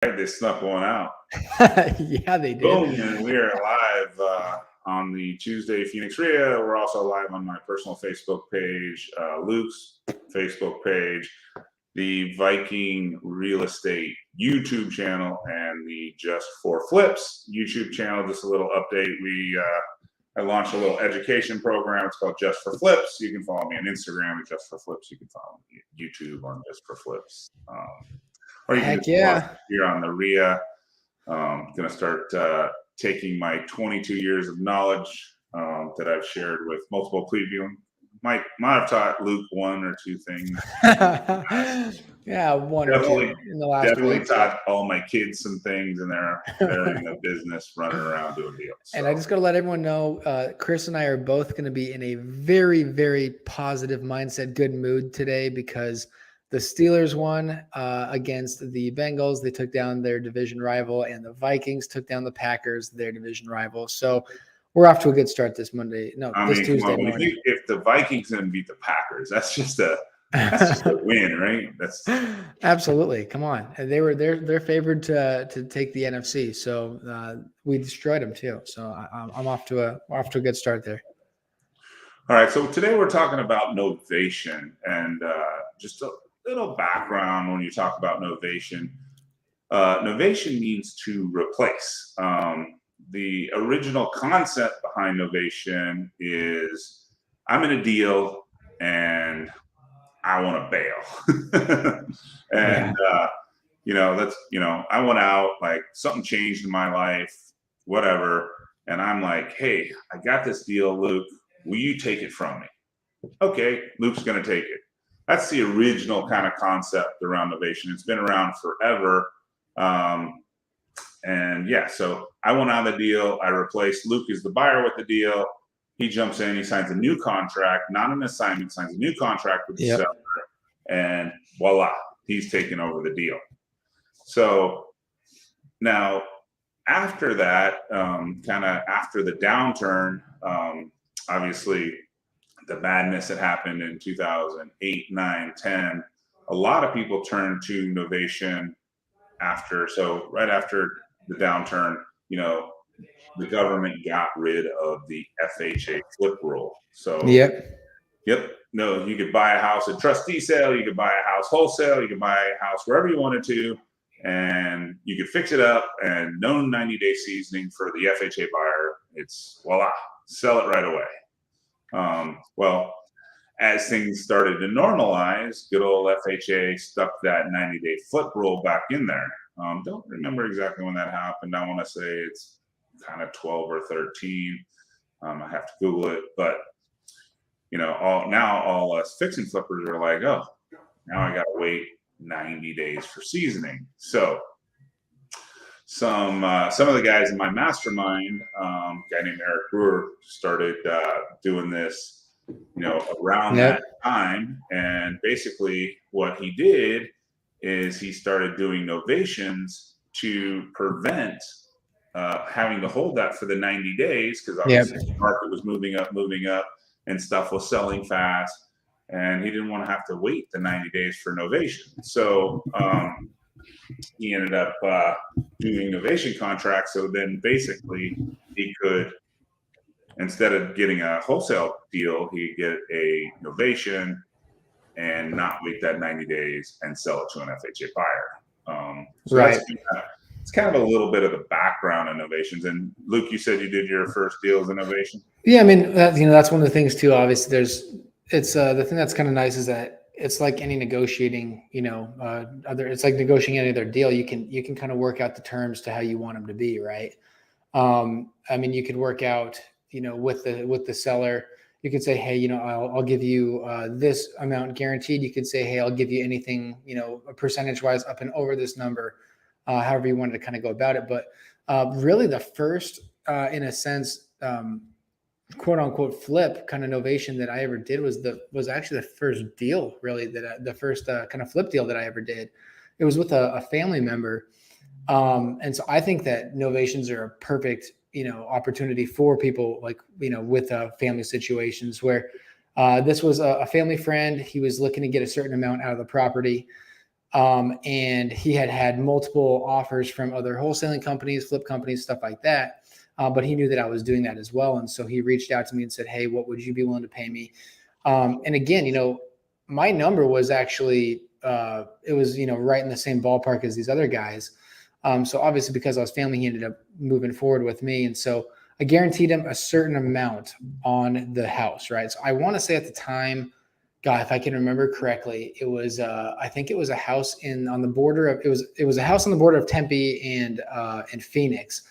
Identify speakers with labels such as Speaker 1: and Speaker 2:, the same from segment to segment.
Speaker 1: They snuck one out.
Speaker 2: Yeah, they did.
Speaker 1: Boom, and we are live on the Tuesday Phoenix RIA. We're also live on my personal Facebook page, Luke's Facebook page, the Viking Real Estate YouTube channel, and the Just for Flips YouTube channel. Just a little update. I launched a little education program. It's called Just for Flips. You can follow me on Instagram at Just for Flips. You can follow me on YouTube on Just for Flips. Or you can here on the RIA. Going to start taking my 22 years of knowledge that I've shared with multiple people. Might have taught Luke one or two things.
Speaker 2: Yeah, one or two in the last week.
Speaker 1: Taught all my kids some things, and they're in the business running around doing deals. So.
Speaker 2: And I just got to let everyone know, Chris and I are both going to be in a very, very positive mindset, good mood today because the Steelers won against the Bengals. They took down their division rival, and the Vikings took down the Packers, their division rival. So we're off to a good start this Monday. No, this Tuesday morning.
Speaker 1: If the Vikings didn't beat the Packers, that's just a win, right? That's
Speaker 2: absolutely. Come on, they're favored to take the NFC. So we destroyed them too. So I'm off to a good start there.
Speaker 1: All right. So today we're talking about novation and just a little background when you talk about novation. Novation means to replace. The original concept behind novation is I'm in a deal and I want to bail. And, I went out, like something changed in my life, whatever. And I'm like, hey, I got this deal, Luke. Will you take it from me? Okay, Luke's going to take it. That's the original kind of concept around novation. It's been around forever. So I went out of the deal. I replaced Luke as the buyer with the deal. He jumps in, he signs a new contract, not an assignment, signs a new contract with the seller. And voila, he's taken over the deal. So now after that, kind of after the downturn, obviously the madness that happened in 2008, 9, 10, a lot of people turned to novation right after the downturn, the government got rid of the FHA flip rule. So no, you could buy a house at trustee sale, you could buy a house wholesale, you could buy a house wherever you wanted to, and you could fix it up and no 90-day seasoning for the FHA buyer. It's voila, sell it right away. Well, as things started to normalize, good old FHA stuck that 90-day flip rule back in there. Don't remember exactly when that happened. I want to say it's kind of 12 or 13. I have to Google it, but all us fix and flippers are like, oh, now I got to wait 90 days for seasoning. So some of the guys in my mastermind, a guy named Eric Brewer, started doing this, around that time. And basically what he did is he started doing novations to prevent having to hold that for the 90 days because obviously the market was moving up and stuff was selling fast. And he didn't want to have to wait the 90 days for novation. So he ended up doing novation contracts. So then basically he could, instead of getting a wholesale deal, he'd get a novation and not wait that 90 days and sell it to an FHA buyer. It's kind of a little bit of the background in novations. And Luke, you said you did your first deals in novation.
Speaker 2: Yeah, I mean, that's one of the things too. Obviously, it's the thing that's kind of nice is that it's like any negotiating, it's like negotiating any other deal. You can kind of work out the terms to how you want them to be, right? I mean, you could work out, with the seller. You could say, hey, I'll give you this amount guaranteed. You could say, hey, I'll give you anything, percentage wise up and over this number, however you wanted to kind of go about it. But really the first, in a sense, quote unquote flip kind of novation that I ever did was actually the first deal really the first kind of flip deal that I ever did. It was with a family member. And so I think that novations are a perfect, opportunity for people like, with family situations where this was a family friend. He was looking to get a certain amount out of the property. And he had multiple offers from other wholesaling companies, flip companies, stuff like that. But he knew that I was doing that as well. And so he reached out to me and said, hey, what would you be willing to pay me? And again, my number was actually, it was, right in the same ballpark as these other guys. So obviously because I was family, he ended up moving forward with me. And so I guaranteed him a certain amount on the house, right? So I want to say at the time, God, if I can remember correctly, it was, I think it was a house on the border of, it was a house on the border of Tempe and Phoenix.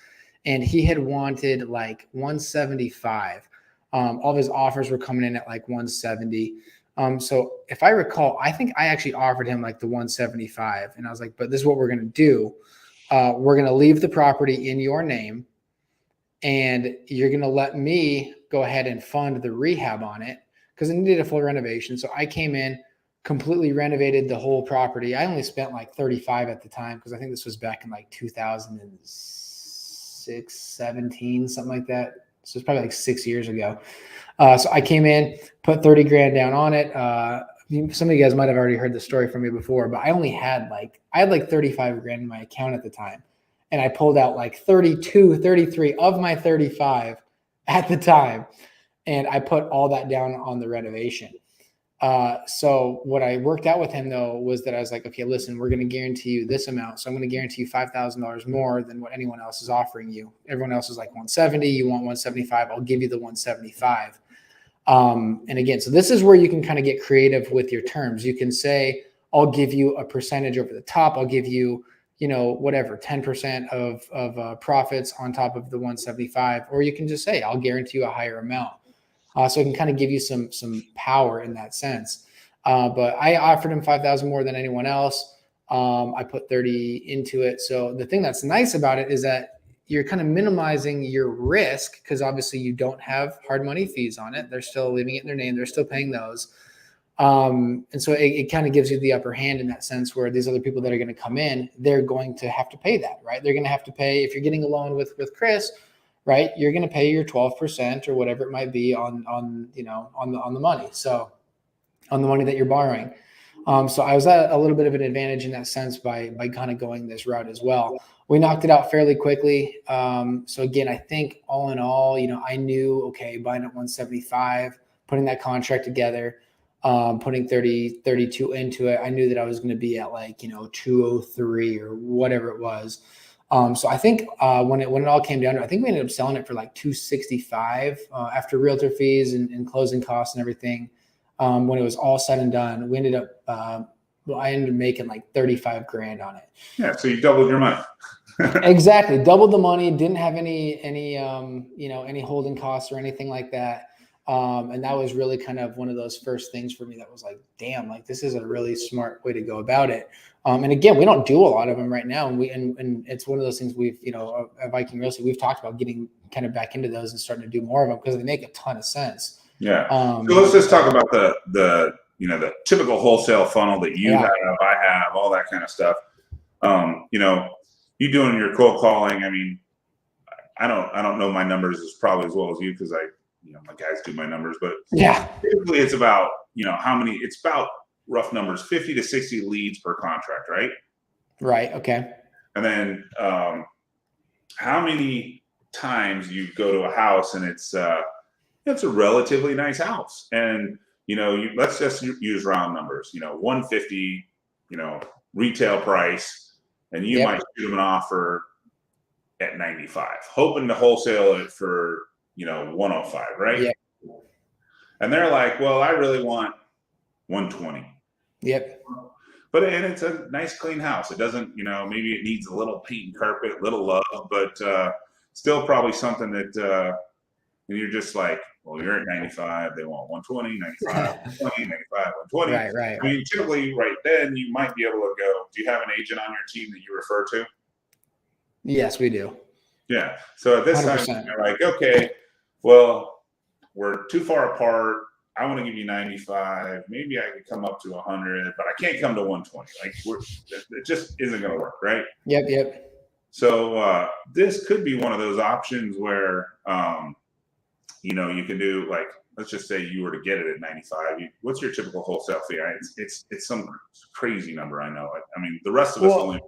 Speaker 2: And he had wanted like 175. All of his offers were coming in at like 170. So if I recall, I think I actually offered him like the 175, and I was like, but this is what we're going to do. We're going to leave the property in your name, and you're going to let me go ahead and fund the rehab on it because it needed a full renovation. So I came in, completely renovated the whole property. I only spent like 35 at the time because I think this was back in like 2006, 17, something like that. So it's probably like 6 years ago. So I came in, put 30 grand down on it. Some of you guys might have already heard the story from me before, but I had like 35 grand in my account at the time. And I pulled out like 32, 33 of my 35 at the time. And I put all that down on the renovation. So what I worked out with him though, was that I was like, okay, listen, we're going to guarantee you this amount. So I'm going to guarantee you $5,000 more than what anyone else is offering you. Everyone else is like 170. You want 175. I'll give you the 175. And again, so this is where you can kind of get creative with your terms. You can say, I'll give you a percentage over the top. I'll give you, whatever, 10% of profits on top of the 175, or you can just say, I'll guarantee you a higher amount. So it can kind of give you some power in that sense. But I offered him 5,000 more than anyone else. I put 30 into it. So the thing that's nice about it is that you're kind of minimizing your risk because obviously you don't have hard money fees on it. They're still leaving it in their name. They're still paying those. And so it kind of gives you the upper hand in that sense where these other people that are going to come in, they're going to have to pay that, right? They're going to have to pay, if you're getting a loan with Chris, right, you're going to pay your 12% or whatever it might be on the money. So on the money that you're borrowing. So I was at a little bit of an advantage in that sense by kind of going this route as well. We knocked it out fairly quickly. So again, I think all in all, I knew, okay, buying at 175, putting that contract together, putting 32 into it. I knew that I was going to be at like, 203 or whatever it was. So I think when it all came down to it, I think we ended up selling it for like 265 after realtor fees and closing costs and everything. When it was all said and done, we ended up, I ended up making like 35 grand on it.
Speaker 1: Yeah. So you doubled your money.
Speaker 2: Exactly. Doubled the money. Didn't have any holding costs or anything like that. And that was really kind of one of those first things for me that was like, damn, like this is a really smart way to go about it. And again, we don't do a lot of them right now. And it's one of those things we've, at Viking Real Estate, we've talked about getting kind of back into those and starting to do more of them because they make a ton of sense.
Speaker 1: Yeah. So let's just talk about the typical wholesale funnel that you have, I have, all that kind of stuff. You doing your cold calling. I mean, I don't know my numbers as probably as well as you because my guys do my numbers, but typically it's about, it's about rough numbers, 50 to 60 leads per contract, right?
Speaker 2: Right. Okay.
Speaker 1: And then how many times you go to a house and it's a relatively nice house and, let's just use round numbers, 150, retail price, and you might shoot them an offer at 95, hoping to wholesale it for, 105, right?
Speaker 2: Yep.
Speaker 1: And they're like, well, I really want 120.
Speaker 2: Yep.
Speaker 1: But and it's a nice clean house. It doesn't, maybe it needs a little paint and carpet, little love, but still probably something that and you're just like, well, you're at 95, they want 120, 95, 120, 95, 120.
Speaker 2: Right.
Speaker 1: I mean, typically right then you might be able to go, do you have an agent on your team that you refer to?
Speaker 2: Yes, we do.
Speaker 1: Yeah. So at this
Speaker 2: 100%.
Speaker 1: time, you're like, okay, well, we're too far apart. I want to give you 95. Maybe I could come up to 100, but I can't come to 120. Like it just isn't going to work, right?
Speaker 2: Yep.
Speaker 1: So this could be one of those options where, you can do like let's just say you were to get it at 95, what's your typical wholesale fee? It's some crazy number, I know. I mean, the rest of us only.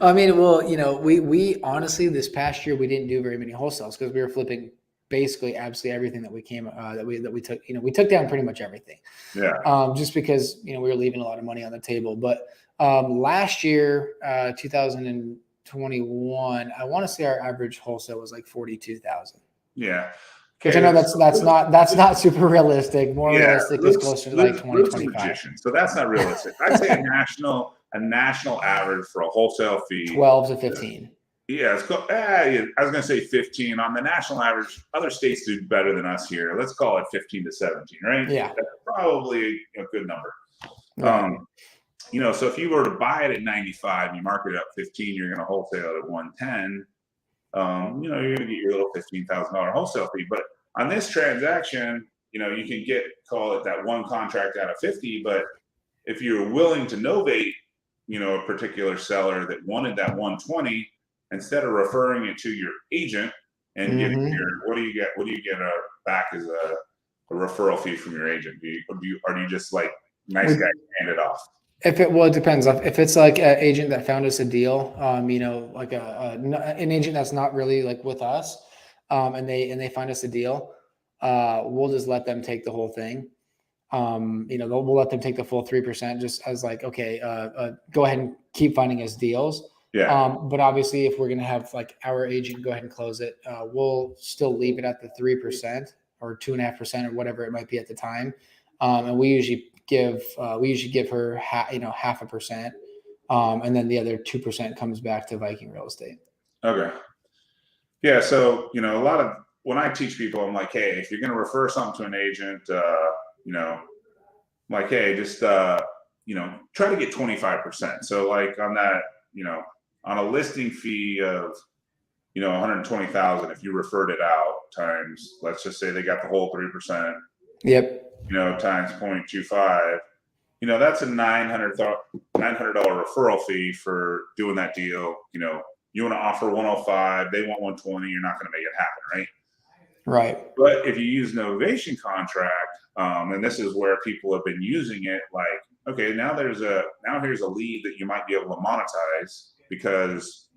Speaker 2: I mean, well, we honestly this past year we didn't do very many wholesales because we were flipping basically absolutely everything that we came that we took. We took down pretty much everything.
Speaker 1: Yeah.
Speaker 2: Just because we were leaving a lot of money on the table. But last year, 2021, I want to say our average wholesale was like 42,000.
Speaker 1: Yeah.
Speaker 2: Which I know that's not super realistic. More realistic is closer to like 20, 25.
Speaker 1: So that's not realistic. I'd say a national average for a wholesale fee
Speaker 2: 12 to 15.
Speaker 1: Yeah, I was going to say 15 on the national average. Other states do better than us here. Let's call it 15 to 17, right?
Speaker 2: Yeah,
Speaker 1: that's probably a good number.
Speaker 2: Right.
Speaker 1: So if you were to buy it at 95, you mark it up 15, you're going to wholesale it at 110. You're going to get your little $15,000 wholesale fee. But on this transaction, you can call it that one contract out of 50. But if you're willing to novate, a particular seller that wanted that 120, instead of referring it to your agent and getting what do you get back as a referral fee from your agent? Do you just like nice guy hand it off?
Speaker 2: It depends. If it's like an agent that found us a deal, like an agent that's not really like with us, and they find us a deal, we'll just let them take the whole thing. We'll let them take the full 3% just as like, okay, go ahead and keep finding us deals.
Speaker 1: Yeah.
Speaker 2: But obviously if we're going to have like our agent go ahead and close it, we'll still leave it at the 3% or 2.5% or whatever it might be at the time. And we usually give her half a percent. And then the other 2% comes back to Viking Real Estate.
Speaker 1: Okay. Yeah. So, when I teach people, I'm like, hey, if you're going to refer something to an agent, I'm like, hey, just, try to get 25%. So like on that, on a listing fee of, 120,000, if you referred it out times, let's just say they got the whole 3%.
Speaker 2: Yep.
Speaker 1: Times 0.25, that's a $900 referral fee for doing that deal. You want to offer 105, they want 120, you're not going to make it happen, right?
Speaker 2: Right.
Speaker 1: But if you use Novation contract, and this is where people have been using it, like, okay, now here's a lead that you might be able to monetize because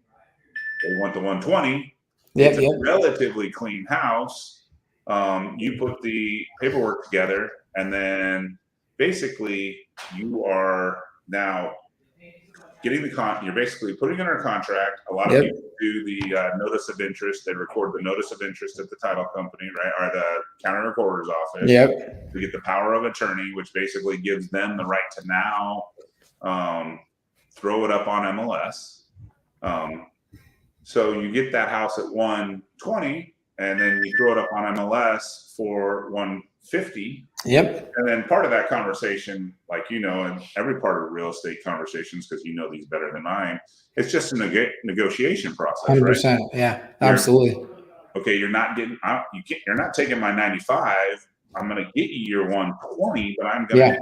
Speaker 1: they want the 120. It's a relatively clean house. You put the paperwork together, and then basically you are now getting you're basically putting in our contract. A lot of people do the notice of interest. They record the notice of interest at the title company, right, or the county recorder's office.
Speaker 2: Yep.
Speaker 1: We get the power of attorney, which basically gives them the right to now throw it up on MLS. So you get that house at 120, and then you throw it up on MLS for 150.
Speaker 2: Yep.
Speaker 1: And then part of that conversation, like, and every part of real estate conversations, because these better than mine, it's just a negotiation process.
Speaker 2: 100%.
Speaker 1: Right?
Speaker 2: Yeah, absolutely.
Speaker 1: Okay, you're not taking my 95. I'm going to get you your 120, but I'm going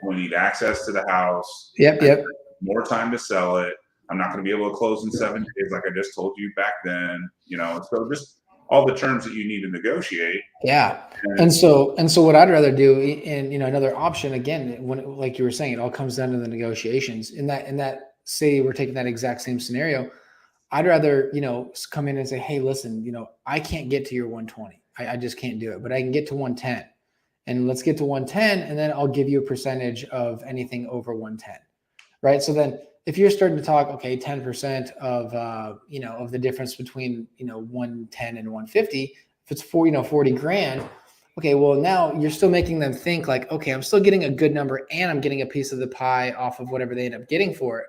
Speaker 1: to need access to the house.
Speaker 2: Yep.
Speaker 1: More time to sell it. I'm not going to be able to close in 7 days, like I just told you back then. So just all the terms that you need to negotiate.
Speaker 2: Yeah. And so what I'd rather do, and another option, again, when, like you were saying, it all comes down to the negotiations. In that say we're taking that exact same scenario, I'd rather, come in and say, hey, listen, I can't get to your 120. I just can't do it, but I can get to 110, and let's get to 110. And then I'll give you a percentage of anything over 110. Right. So then if you're starting to talk, okay, 10% of, of the difference between, 110 and 150, if it's 40 grand, okay, well, now you're still making them think like, okay, I'm still getting a good number and I'm getting a piece of the pie off of whatever they end up getting for it.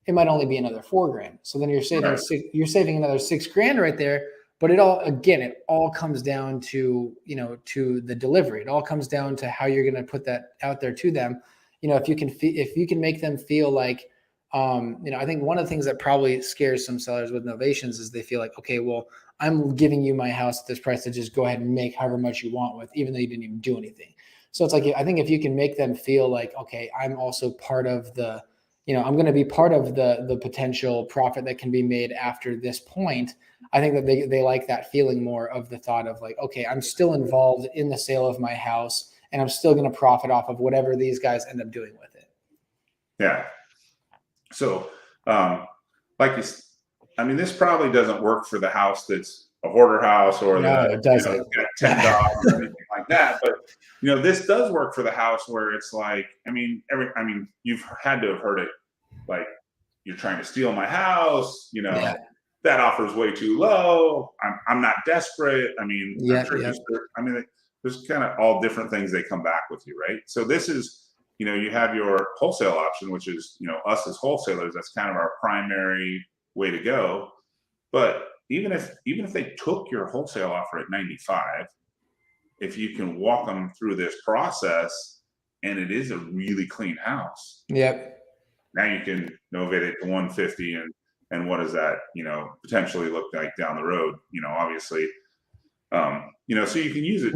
Speaker 2: It might only be another 4 grand. So then you're saving another 6 grand right there. But it all comes down to, to the delivery. It all comes down to how you're going to put that out there to them. If you can make them feel like, I think one of the things that probably scares some sellers with novations is they feel like, okay, well, I'm giving you my house at this price to just go ahead and make however much you want with, even though you didn't even do anything. So it's like, I think if you can make them feel like, okay, I'm also part of the, I'm going to be part of the potential profit that can be made after this point. I think that they like that feeling more of the thought of like, okay, I'm still involved in the sale of my house and I'm still going to profit off of whatever these guys end up doing with it.
Speaker 1: Yeah. So, this probably doesn't work for the house that's a hoarder house or
Speaker 2: it doesn't.
Speaker 1: It's got 10 dogs or anything like that. But this does work for the house where it's like, you've had to have heard it, like, you're trying to steal my house, that offer's way too low. I'm not desperate. There's kind of all different things they come back with you, right? So this is, you have your wholesale option, which is, us as wholesalers, that's kind of our primary way to go. But even if they took your wholesale offer at 95, if you can walk them through this process and it is a really clean house.
Speaker 2: Yep.
Speaker 1: Now you can novate it to 150 and what does that, potentially look like down the road, obviously. So you can use it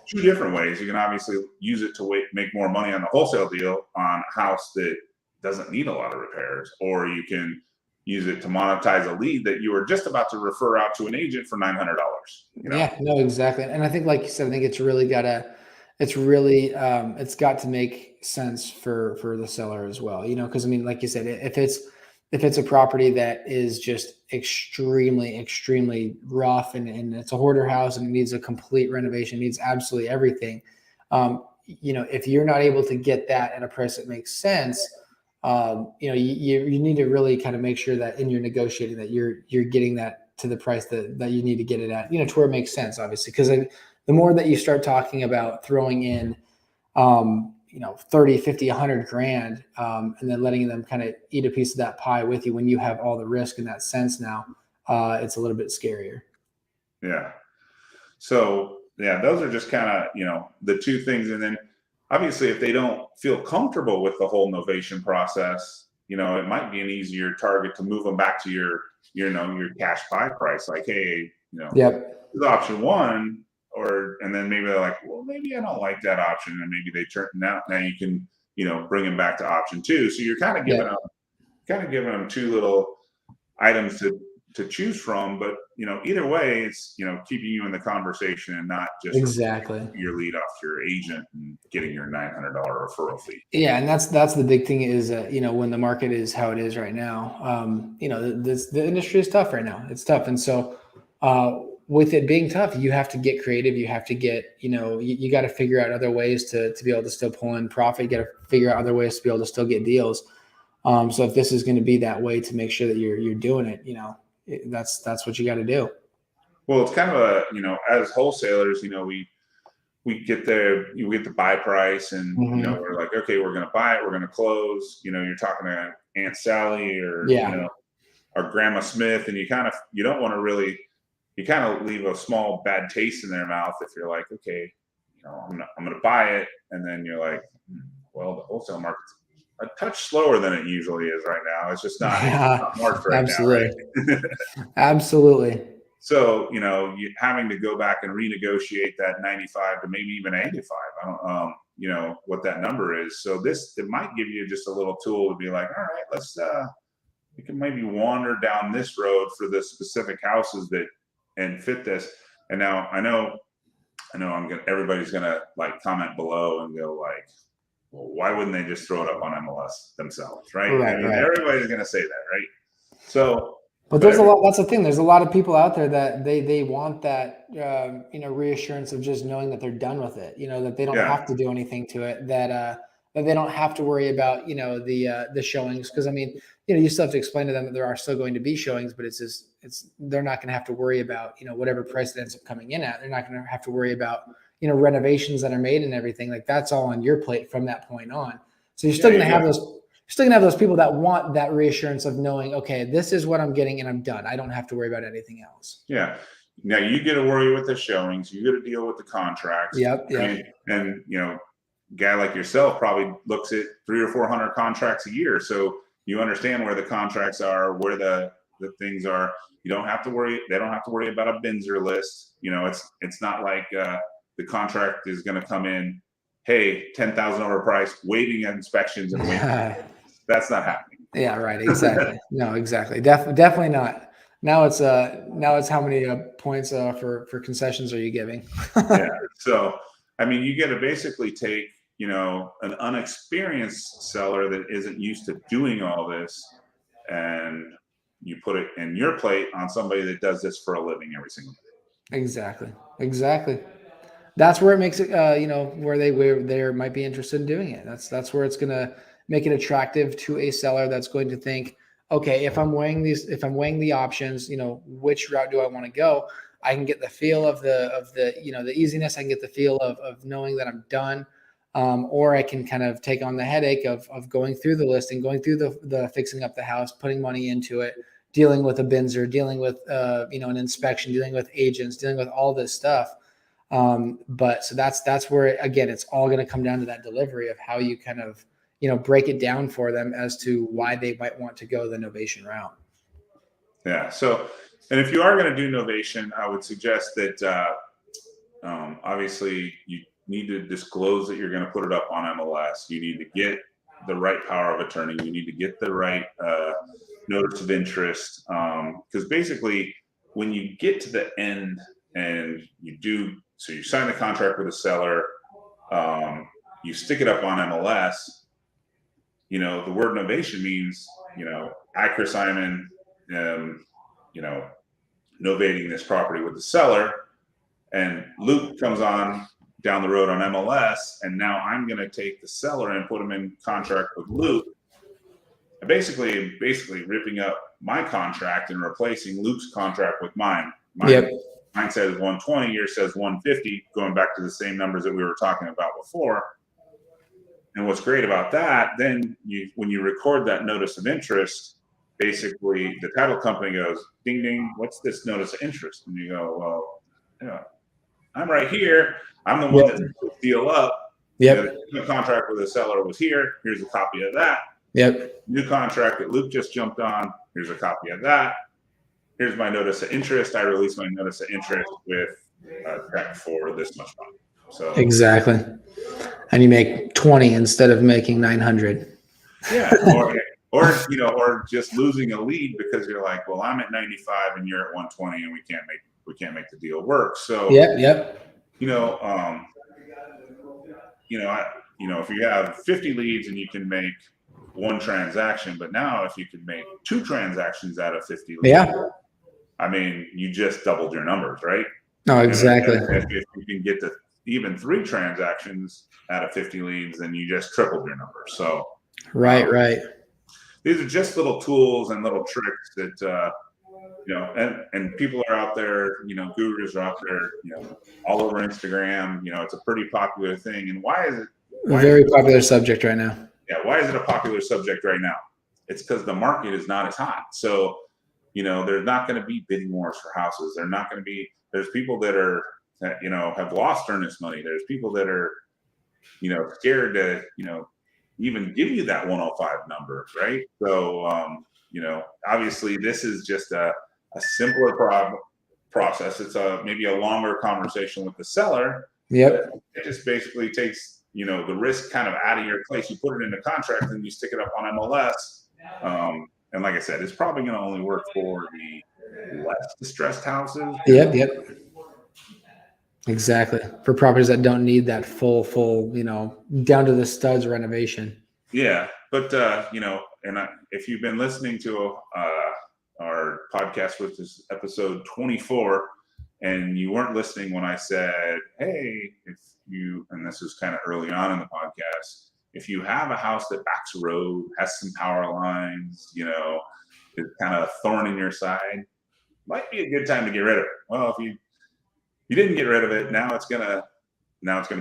Speaker 1: two different ways. You can obviously use it to make more money on the wholesale deal on a house that doesn't need a lot of repairs, or you can use it to monetize a lead that you were just about to refer out to an agent for $900.
Speaker 2: Yeah, no, exactly. And I think, like you said, I think it's got to make sense for the seller as well, because like you said, if it's a property that is just extremely rough and it's a hoarder house and it needs a complete renovation, needs absolutely everything. If you're not able to get that at a price that makes sense, you need to really kind of make sure that in your negotiating that you're getting that to the price that you need to get it at, to where it makes sense, obviously, because the more that you start talking about throwing in, 30, 50, 100 grand, and then letting them kind of eat a piece of that pie with you when you have all the risk in that sense now, it's a little bit scarier.
Speaker 1: Yeah. So those are just kind of, the two things. And then obviously if they don't feel comfortable with the whole novation process, it might be an easier target to move them back to your cash buy price. Like, hey,
Speaker 2: Yep.
Speaker 1: This is option one. And then maybe they're like, well, maybe I don't like that option. And maybe they turn now you can, bring them back to option two. So you're kind of giving them two little items to choose from. But, either way, it's, keeping you in the conversation and not just
Speaker 2: exactly
Speaker 1: your lead off your agent and getting your $900 referral fee.
Speaker 2: Yeah. And that's the big thing is, when the market is how it is right now, the industry is tough right now. It's tough. And so, with it being tough, you have to get creative. You have to get, you got to figure out other ways to be able to still pull in profit. You got to figure out other ways to be able to still get deals. So if this is going to be that way to make sure that you're doing it, that's what you got to do.
Speaker 1: Well, it's kind of as wholesalers, we get the buy price and, we're like, okay, we're going to buy it. We're going to close, you're talking to Aunt Sally or, or Grandma Smith, and you don't want to really, you kind of leave a small bad taste in their mouth if you're like, okay, I'm going to buy it. And then you're like, well, the wholesale market's a touch slower than it usually is right now. It's just not, it's not marked right
Speaker 2: absolutely.
Speaker 1: now. Right?
Speaker 2: Absolutely.
Speaker 1: So, you having to go back and renegotiate that 95 to maybe even 85. I don't, what that number is. So it might give you just a little tool to be like, all right, let's, we can maybe wander down this road for the specific houses and fit this. And now I know everybody's gonna like comment below and go like, well, why wouldn't they just throw it up on MLS themselves, right?
Speaker 2: Right.
Speaker 1: Everybody's gonna say that, right? So,
Speaker 2: but there's a lot. That's the thing. There's a lot of people out there that they want that reassurance of just knowing that they're done with it. That they don't have to do anything to it. That they don't have to worry about the showings, because you still have to explain to them that there are still going to be showings, but they're not going to have to worry about whatever price it ends up coming in at. They're not going to have to worry about renovations that are made and everything. Like, that's all on your plate from that point on. So you're still going to have those. You're still going to have those people that want that reassurance of knowing, okay, this is what I'm getting and I'm done. I don't have to worry about anything else.
Speaker 1: Yeah. Now you get to worry with the showings. You got to deal with the contracts.
Speaker 2: Yep.
Speaker 1: And guy like yourself probably looks at 300 or 400 contracts a year. So you understand where the contracts are, where the things are. You don't have to worry. They don't have to worry about a Binzer list. It's not like the contract is going to come in, hey, $10,000 overpriced, waiving inspections and waiting. That's not happening.
Speaker 2: Yeah, right. Exactly. No, exactly. Definitely not. Now it's how many points for concessions are you giving?
Speaker 1: Yeah. So, I mean, you got to basically take, an unexperienced seller that isn't used to doing all this, and you put it in your plate on somebody that does this for a living every single day.
Speaker 2: Exactly. Exactly. That's where it makes it, where they might be interested in doing it. That's where it's going to make it attractive to a seller that's going to think, okay, if I'm weighing the options, which route do I want to go? I can get the feel of the easiness. I can get the feel of knowing that I'm done. Or I can kind of take on the headache of going through the listing, going through the fixing up the house, putting money into it, dealing with a Binzer, dealing with, an inspection, dealing with agents, dealing with all this stuff. But so that's where, again, it's all going to come down to that delivery of how you kind of, break it down for them as to why they might want to go the novation route.
Speaker 1: Yeah. So, and if you are going to do novation, I would suggest that obviously you need to disclose that you're going to put it up on MLS. You need to get the right power of attorney. You need to get the right notice of interest. Because basically, when you get to the end and so you sign the contract with the seller, you stick it up on MLS. The word novation means, I, Chris Simon, novating this property with the seller, and Luke comes on down the road on MLS, and now I'm going to take the seller and put him in contract with Luke. Basically ripping up my contract and replacing Luke's contract with mine. Mine says 120, yours says 150, going back to the same numbers that we were talking about before. And what's great about that, then when you record that notice of interest, basically the title company goes, ding, ding, what's this notice of interest? And you go, well, I'm right here. I'm the one that set the deal up.
Speaker 2: Yep.
Speaker 1: The contract with the seller was here. Here's a copy of that.
Speaker 2: Yep.
Speaker 1: New contract that Luke just jumped on. Here's a copy of that. Here's my notice of interest. I release my notice of interest with a check for this much money. So
Speaker 2: exactly. And you make 20 instead of making 900.
Speaker 1: Yeah. Or just losing a lead because you're like, well, I'm at 95 and you're at 120 and we can't make the deal work. So
Speaker 2: Yep.
Speaker 1: If you have 50 leads and you can make one transaction, but now if you can make 2 transactions out of 50 leads, I mean, you just doubled your numbers, right?
Speaker 2: No, exactly.
Speaker 1: And if you can get to even 3 transactions out of 50 leads, then you just tripled your numbers. So
Speaker 2: right.
Speaker 1: These are just little tools and little tricks that and people are out there, gurus are out there, all over Instagram. It's a pretty popular thing. And why is it
Speaker 2: very popular subject right now?
Speaker 1: Yeah, why is it a popular subject right now? It's because the market is not as hot. So, there's not going to be bidding wars for houses. There's people that are, have lost earnest money. There's people that are, scared to, even give you that 105 number, right? So, obviously this is just a simpler process. It's maybe a longer conversation with the seller.
Speaker 2: Yep.
Speaker 1: It just basically takes, the risk kind of out of your place. You put it in a contract and you stick it up on MLS. And like I said, it's probably going to only work for the less distressed houses.
Speaker 2: Yep. Exactly. For properties that don't need that full, down to the studs renovation.
Speaker 1: Yeah. But, if you've been listening to our podcast, which is episode 24, and you weren't listening when I said, hey, and this is kind of early on in the podcast, if you have a house that backs a road, has some power lines, is kind of a thorn in your side, might be a good time to get rid of it. Well, if you didn't get rid of it, now it's gonna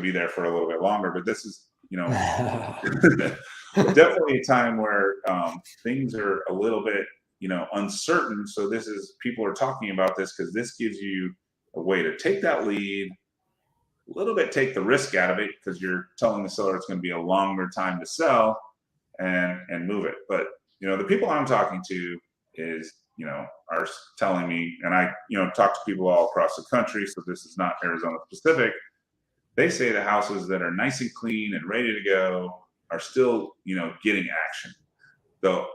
Speaker 1: be there for a little bit longer. But this is, definitely a time where things are a little bit, uncertain. So people are talking about this because this gives you a way to take that lead, a little bit take the risk out of it because you're telling the seller it's going to be a longer time to sell and move it. But the people I'm talking to are telling me, and I talk to people all across the country, so this is not Arizona specific. They say the houses that are nice and clean and ready to go are still getting action. Though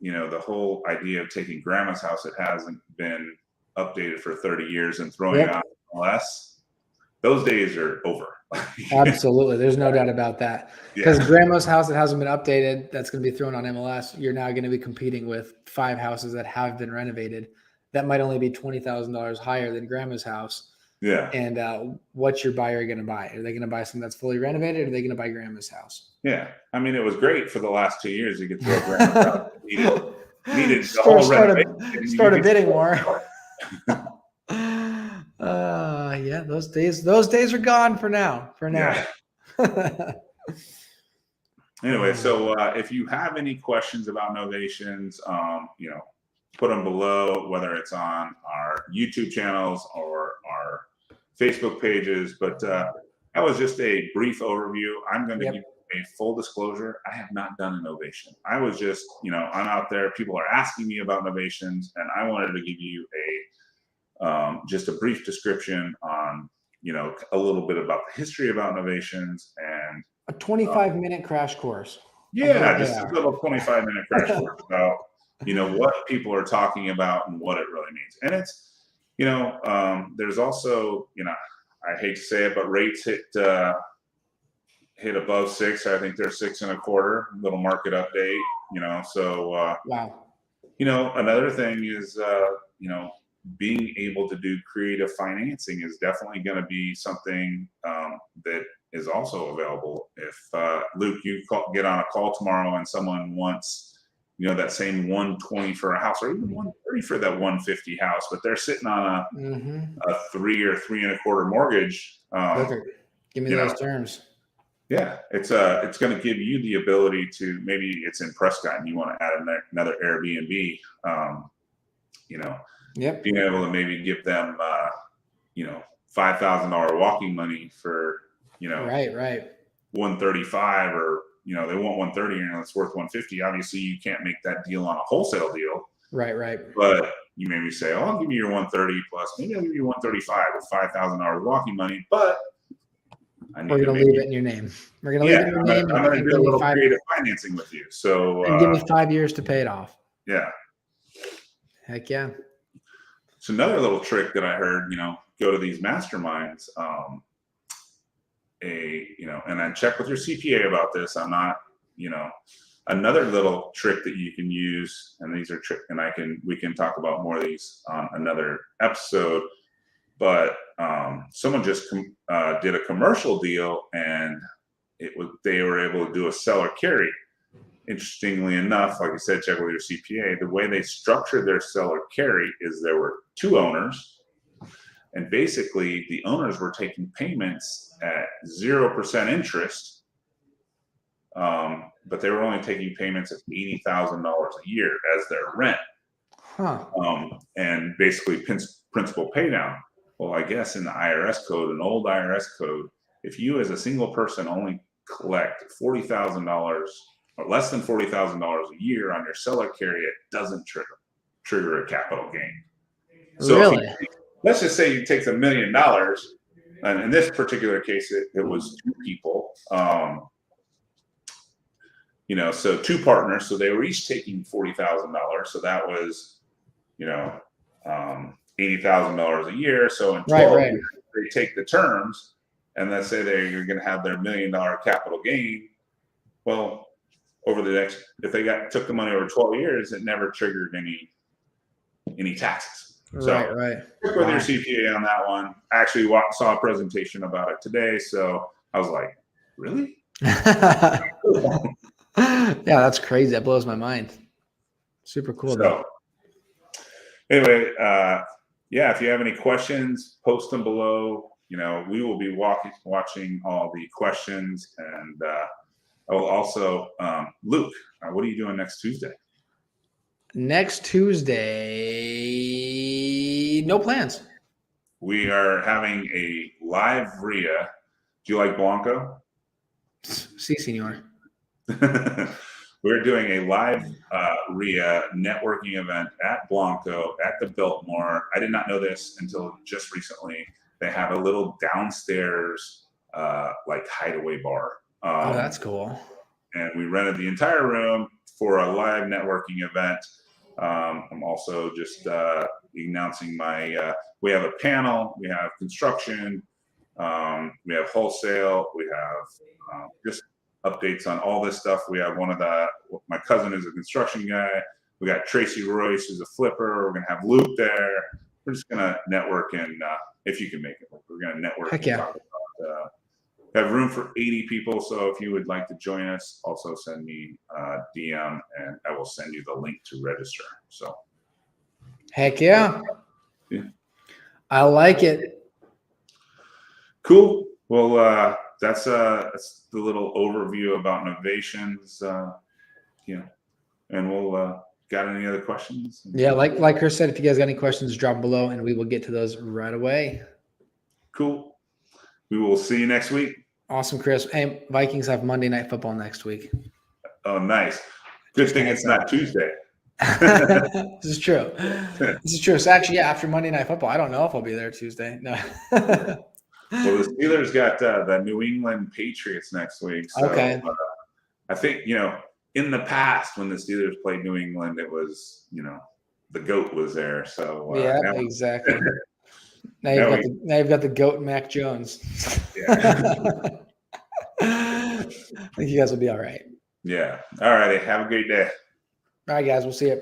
Speaker 1: the whole idea of taking grandma's house that hasn't been updated for 30 years and throwing it on MLS, those days are over.
Speaker 2: Absolutely. There's no doubt about that. Because grandma's house that hasn't been updated, that's going to be thrown on MLS. You're now going to be competing with 5 houses that have been renovated. That might only be $20,000 higher than grandma's house.
Speaker 1: Yeah.
Speaker 2: And what's your buyer going to buy? Are they going to buy something that's fully renovated, or are they going to buy grandma's house?
Speaker 1: Yeah. I mean, it was great for the last 2 years. You could throw grandma's house. Needed the whole renovation.
Speaker 2: Start a bidding war. Yeah, those days are gone for now.
Speaker 1: Yeah. Anyway, so if you have any questions about Novations, put them below, whether it's on our YouTube channels or our Facebook pages. But that was just a brief overview. I'm going to give you a full disclosure. I have not done a Novation. I was just, I'm out there. People are asking me about Novations, and I wanted to give you just a brief description on, a little bit about the history about Novations and
Speaker 2: a 25-minute crash course.
Speaker 1: Yeah, just a little 25-minute crash course about, what people are talking about and what it really means. And it's, there's also, I hate to say it, but rates hit above 6. I think they're 6.25. Little market update, so
Speaker 2: wow.
Speaker 1: Another thing is being able to do creative financing is definitely going to be something that is also available. If Luke, you get on a call tomorrow and someone wants that same 120 for a house, or even 130 for that 150 house, but they're sitting on a 3 or 3.25 mortgage.
Speaker 2: Perfect. Give me those terms.
Speaker 1: Yeah, it's going to give you the ability to, maybe it's in Prescott and you want to add another Airbnb, being able to maybe give them $5,000 walking money for
Speaker 2: right
Speaker 1: 135, or they want 130 and it's worth 150. Obviously you can't make that deal on a wholesale deal,
Speaker 2: right,
Speaker 1: but you maybe say, oh, I'll give you your 130 plus, maybe I'll give you 135 with $5,000 walking money, but
Speaker 2: we're going to leave it in your name. We're going to leave it in your name.
Speaker 1: I'm going to do a little creative financing with you, so
Speaker 2: and give me 5 years to pay it off.
Speaker 1: Yeah,
Speaker 2: heck yeah.
Speaker 1: It's another little trick that I heard, go to these masterminds, and I check with your CPA about this. I'm not, another little trick that you can use, and these are we can talk about more of these on another episode, but someone just did a commercial deal, and they were able to do a seller carry. Interestingly enough, like I said, check with your CPA. The way they structured their seller carry is there were 2 owners, and basically the owners were taking payments at 0% interest, but they were only taking payments of $80,000 a year as their rent, and basically principal pay down. Well, I guess in the IRS code, an old IRS code, if you as a single person only collect $40,000 or less than $40,000 a year on your seller carry, it doesn't trigger a capital gain. So
Speaker 2: really?
Speaker 1: Let's just say you take $1 million, and in this particular case, it was 2 people, so 2 partners, so they were each taking $40,000, so that was, $80,000 a year. So in 12 years, they take the terms, and let's say you're going to have their $1 million capital gain. Well, over the next, if they took the money over 12 years, it never triggered any taxes. So stick with your CPA on that one. I actually saw a presentation about it today, so I was like, really?
Speaker 2: Yeah, that's crazy. That blows my mind. Super cool.
Speaker 1: So anyway, if you have any questions, post them below. We will be watching all the questions, and I will also, Luke, what are you doing next Tuesday?
Speaker 2: Next Tuesday, no plans.
Speaker 1: We are having a live RIA. Do you like Blanco?
Speaker 2: Si, senor.
Speaker 1: We're doing a live RIA networking event at Blanco at the Biltmore. I did not know this until just recently. They have a little downstairs hideaway bar.
Speaker 2: Oh, that's cool.
Speaker 1: and we rented the entire room for a live networking event. I'm also just announcing we have a panel, we have construction, we have wholesale, we have just updates on all this stuff. We have my cousin is a construction guy. We got Tracy Royce, who's a flipper. We're going to have Luke there. We're just going to network, and if you can make it, we're going to network.
Speaker 2: Heck yeah.
Speaker 1: Talk about, we have room for 80 people, so if you would like to join us, also send me a DM, and I will send you the link to register. So,
Speaker 2: heck yeah.
Speaker 1: Yeah.
Speaker 2: I like it.
Speaker 1: Cool. Well, that's the little overview about Novations. And we'll got any other questions?
Speaker 2: Yeah, like Chris said, if you guys got any questions, drop them below, and we will get to those right away.
Speaker 1: Cool. We will see you next week.
Speaker 2: Awesome, Chris. Hey, Vikings have Monday Night Football next week.
Speaker 1: Oh, nice. Good thing it's not Tuesday.
Speaker 2: This is true. This is true. So actually, yeah, after Monday Night Football, I don't know if I'll be there Tuesday. No.
Speaker 1: Well, the Steelers got the New England Patriots next week. So,
Speaker 2: okay.
Speaker 1: I think, in the past when the Steelers played New England, it was, the GOAT was there. So
Speaker 2: yeah, exactly. Now you've got the GOAT Mac Jones.
Speaker 1: Yeah.
Speaker 2: I think you guys will be all right.
Speaker 1: Yeah. All righty. Have a great day.
Speaker 2: All right, guys. We'll see you.